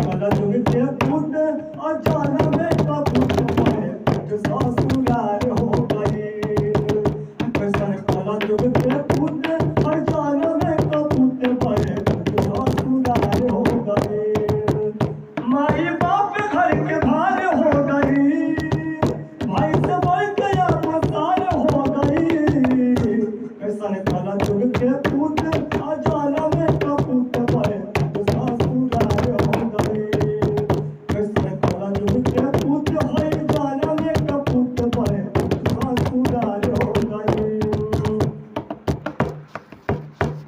कला जुग के पूत अजाना में कपूत पाए ससुराल हो गए। कैसन कला जुग के पूत अजाना में कपूत पाए ससुराल हो गए। माई बाप घर के भार हो गई, भाई से बढ़ के मसाल हो गई। कैसन कला जुग के पूत अजाना में कपूत पाए ससुराल हो गए। कैसन कला जुग के पूत है जाना में कपूत पाए ससुराल हो गए।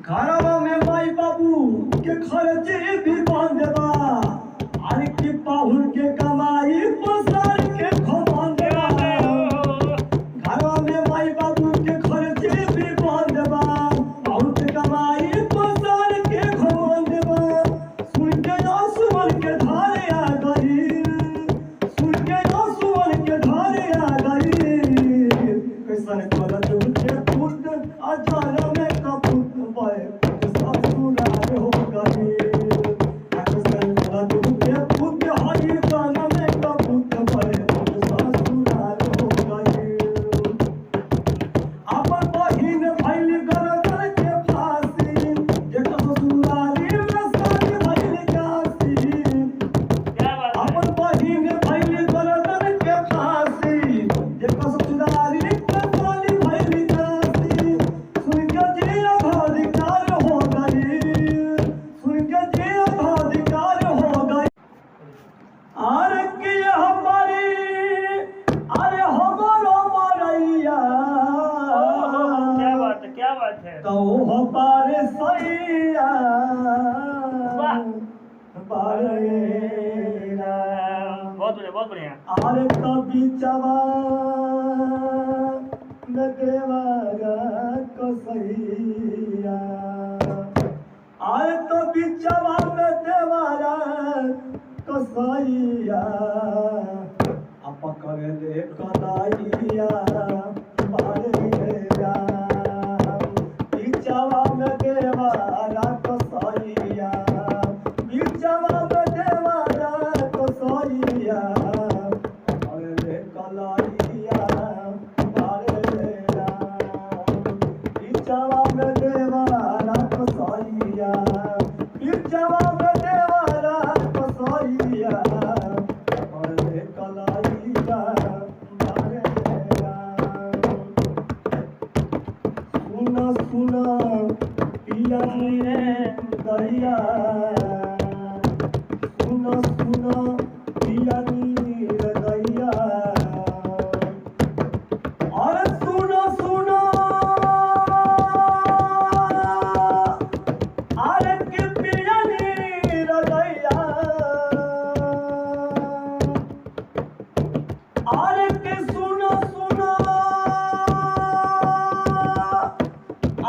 घरवा में माई बाबू के खर्चे भी बांधवा, अरे की पाहुन के कमाई पसार के घुमांदवा। घरवा में माई बाबू के खर्चे भी बांधवा, पाहुन के कमाई पसार के घुमांदवा। सुन के आंसुअन के धारे आ गई, सुन के आंसुअन के धारे आ गई। कैसन कला जुग के पूत अजाना में कपूत पाए ससुराल हो गए। कैसन कला जुग के पूत हरी जाना में कपूत पाए ससुराल हो गए। अपन बहिन भइल गरदन के फांसी, एक ससुराली में साथ भइल काशी। अपन बहिन भइल गरदन के फांसी, एक ससुराली में साथ भइल काशी। सुन के जिया अधिकार हो गई, सुन के जिया अधिकार हो गई। अरे की हमारी अरे हमारो मरैया क्या बात है। तो हो पारे सैया बारेरा। बहुत बढ़िया। अरे कभी चवा में देवारा कसैया, अरे तो बिचवा में देवारा कसैया। आप पकड़ ले कलाइया बारेरा। बिचवा में देवारा कसैया, बिचवा में देवारा कसैया। पकड़ ले कलाइया बारेरा। बिचवा में देवारा कसैया, बिचवा में देवारा कसैया। पकड़ ले कलाइया बारेरा। सुना सुना पिया दैया, सुना सुना पिया दैया। अरे सुना सुना अरे के पिया दैया। अरे के सुना सुना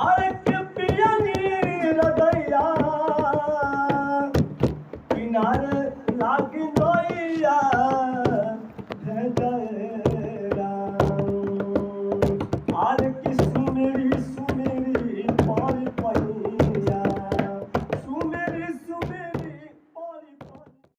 अरे के पिया दैया। किनारे लागी दैया।